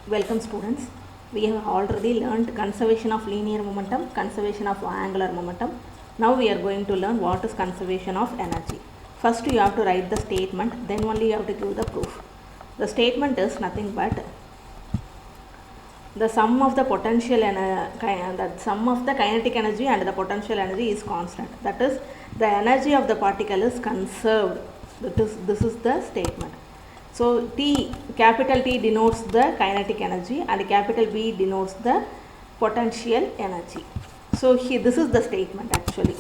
Welcome students. We have already learned conservation of linear momentum, conservation of angular momentum. Now we are going to learn what is conservation of energy. First you have to write the statement, then only you have to give the proof. The statement is nothing but the sum of the potential the sum of the kinetic energy and the potential energy is constant. That is, the energy of the particle is conserved. This is the statement. So T, capital T denotes the kinetic energy and capital B denotes the potential energy. So here this is the statement actually.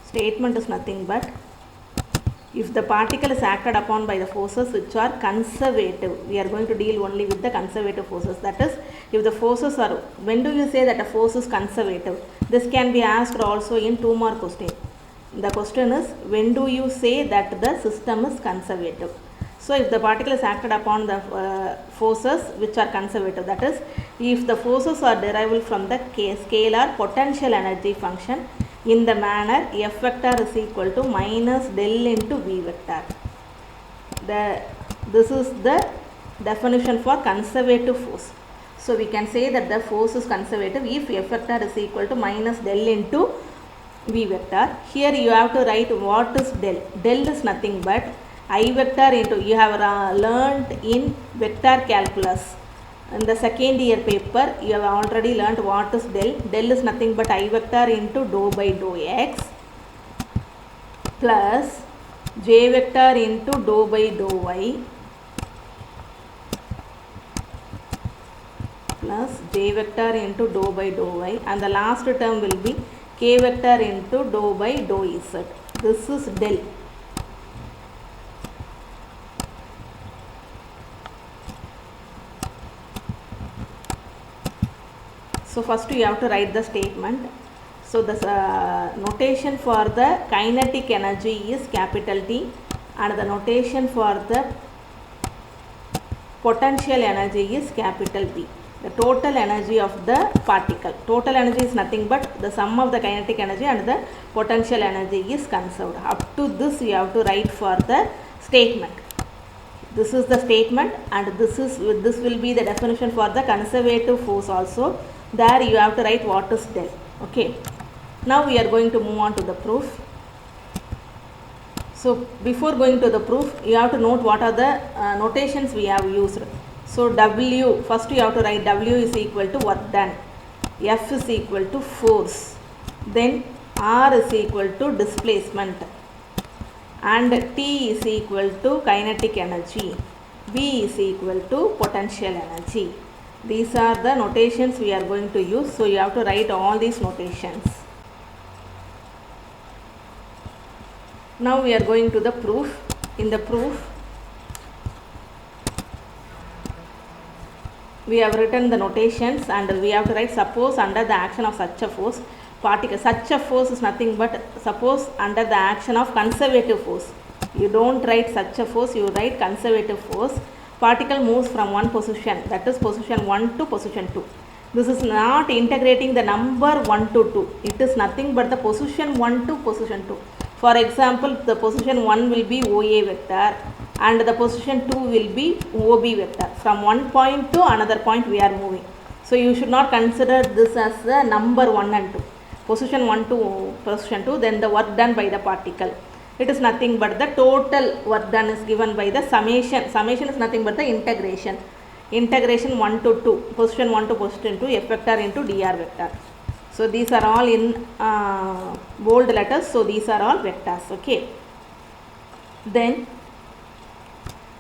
Statement is nothing but if the particle is acted upon by the forces which are conservative, we are going to deal only with the conservative forces. That is, if the forces are, when do you say that a force is conservative? This can be asked also in 2-mark question. The question is, when do you say that the system is conservative? So if the particle is acted upon the forces which are conservative, that is, if the forces are derived from the scalar potential energy function in the manner F vector is equal to minus del into V vector. This is the definition for conservative force. So we can say that the force is conservative if F vector is equal to minus del into V vector. Here you have to write what is del. Del is nothing but I vector into, you have learnt in vector calculus. In the second year paper, you have already learnt what is del. Del is nothing but I vector into dou by dou x plus j vector into dou by dou y plus j vector into dou by dou y, and the last term will be k vector into dou by dou z. This is del. So first you have to write the statement. So the notation for the kinetic energy is capital T and the notation for the potential energy is capital B. The total energy of the particle. Total energy is nothing but the sum of the kinetic energy and the potential energy is conserved. Up to this you have to write for the statement. This is the statement and this will be the definition for the conservative force also. There you have to write what is del. Okay. Now we are going to move on to the proof. So before going to the proof, you have to note what are the notations we have used. So W, first you have to write W is equal to work done, F is equal to force, then R is equal to displacement, and T is equal to kinetic energy, B is equal to potential energy. These are the notations we are going to use. So you have to write all these notations. Now we are going to the proof. In the proof, we have written the notations and we have to write suppose under the action of such a force, particle. Such a force is nothing but suppose under the action of conservative force. You don't write such a force, you write conservative force. Particle moves from one position, that is position 1 to position 2. This is not integrating the number 1 to 2. It is nothing but the position 1 to position 2. For example, the position 1 will be OA vector and the position 2 will be OB vector. From one point to another point we are moving. So you should not consider this as the number 1 and 2. Position 1 to position 2, then the work done by the particle. It is nothing but the total work done is given by the summation. Summation is nothing but the integration. Integration 1 to 2, position 1 to position 2, F vector into dr vector. So these are all in bold letters. So these are all vectors. Okay. Then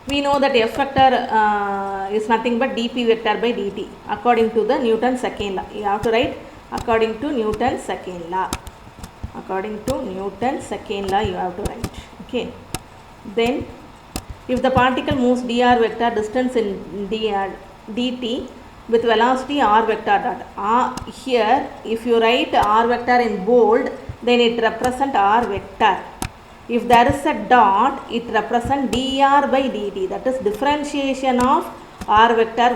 we know that F vector is nothing but dp vector by dt according to the Newton's second law. You have to write according to Newton's second law. According to Newton's second law you have to write. Okay. Then if the particle moves dr vector distance in dt with velocity r vector dot, here if you write r vector in bold, then it represents r vector. If there is a dot, it represents dr by dt, that is differentiation of r vector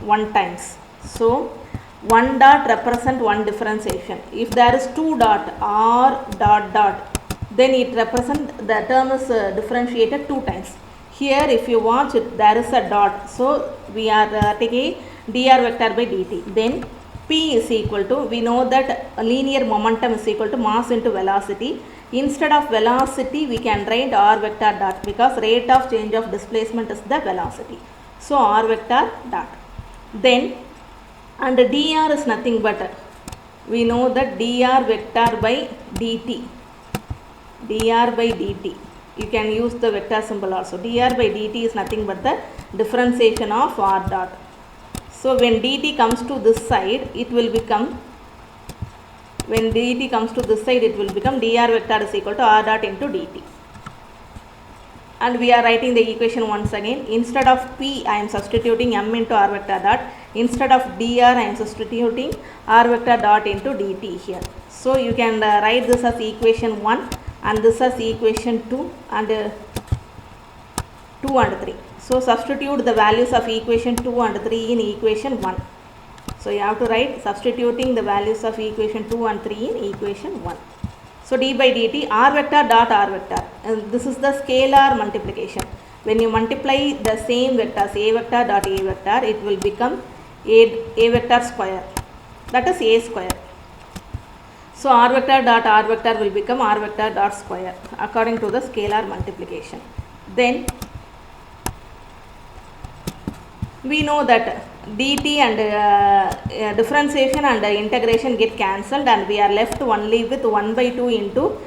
one times. So one dot represent one differentiation. If there is two dot, r dot dot, then it represent, the term is differentiated two times. Here if you watch there is a dot, so we are taking dr vector by dt. Then P is equal to, we know that linear momentum is equal to mass into velocity. Instead of velocity we can write r vector dot, because rate of change of displacement is the velocity. So r vector dot. Then and dr is nothing but, we know that dr vector by dt, dr by dt, you can use the vector symbol also. Dr by dt is nothing but the differentiation of r dot. So when dt comes to this side, it will become, when dt comes to this side, it will become dr vector is equal to r dot into dt. And we are writing the equation once again. Instead of P, I am substituting m into r vector dot. Instead of dr, I am substituting r vector dot into dt here. So you can write this as equation 1 and this as equation 2 and 2 and 3. So substitute the values of equation 2 and 3 in equation 1. So you have to write substituting the values of equation 2 and 3 in equation 1. So d by dt, r vector dot r vector, this is the scalar multiplication. When you multiply the same vectors, a vector dot a vector, it will become a vector square, that is a square. So r vector dot r vector will become r vector dot square according to the scalar multiplication. Then we know that dt and differentiation and integration get cancelled, and we are left only with 1 by 2 into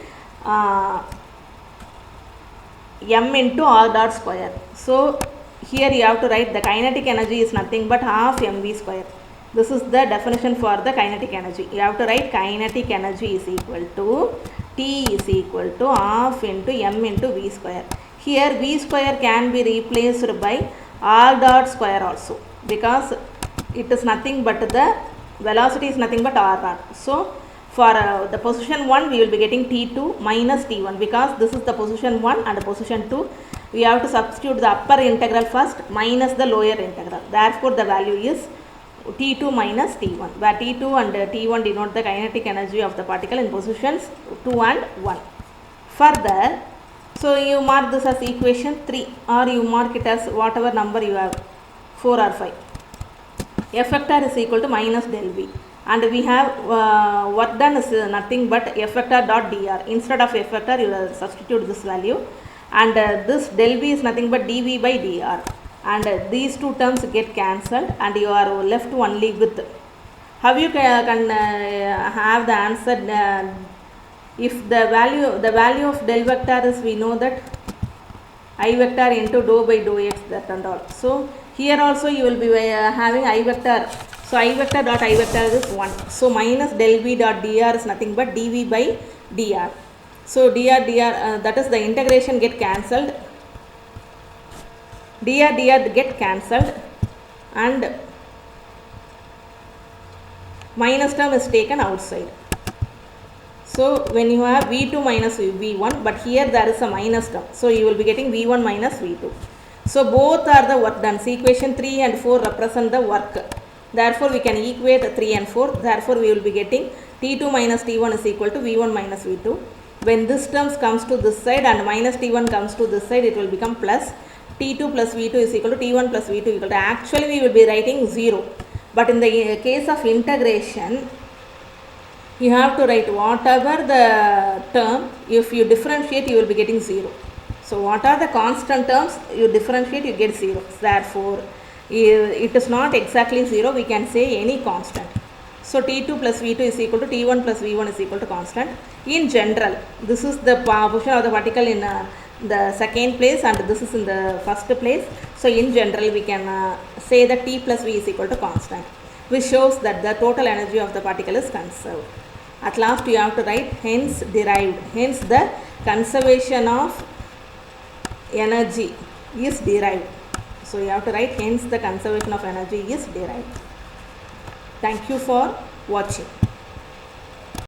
m into r dot square. So here you have to write the kinetic energy is nothing but half mv square. This is the definition for the kinetic energy. You have to write kinetic energy is equal to T is equal to half into m into v square. Here v square can be replaced by r dot square also, because it is nothing but the velocity is nothing but r dot. So for the position 1 we will be getting T2 minus T1, because this is the position 1 and position 2. We have to substitute the upper integral first minus the lower integral. Therefore the value is T2 minus T1, where T2 and T1 denote the kinetic energy of the particle in positions 2 and 1. Further, so you mark this as equation 3, or you mark it as whatever number you have, 4 or 5. F vector is equal to minus del V, and we have work done is nothing but F vector dot dr. Instead of F vector you will substitute this value, and this del V is nothing but dV by dr, and these two terms get cancelled and you are left only with, how you can have the answer. If the value of del vector is, we know that I vector into dou by dou x, that and all. So here also you will be having I vector. So I vector dot I vector is 1. So minus del v dot dr is nothing but dv by dr. So dr that is the integration get cancelled. dr get cancelled and minus term is taken outside. So when you have V2 minus V1, but here there is a minus term, so you will be getting V1 minus V2. So both are the work done. So equation 3 and 4 represent the work. Therefore we can equate 3 and 4. Therefore we will be getting T2 minus T1 is equal to V1 minus V2. When this terms comes to this side and minus T1 comes to this side, it will become plus. T2 plus V2 is equal to T1 plus V2 equal to, actually we will be writing 0. But in the case of integration, you have to write whatever the term, if you differentiate you will be getting 0. So what are the constant terms, you differentiate you get 0. Therefore it is not exactly 0, we can say any constant. So T2 plus V2 is equal to T1 plus V1 is equal to constant. In general, this is the position of the particle in the second place and this is in the first place. So in general we can say that T plus V is equal to constant, which shows that the total energy of the particle is conserved. At last you have to write hence derived, hence the conservation of energy is derived. So you have to write hence the conservation of energy is derived. Thank you for watching.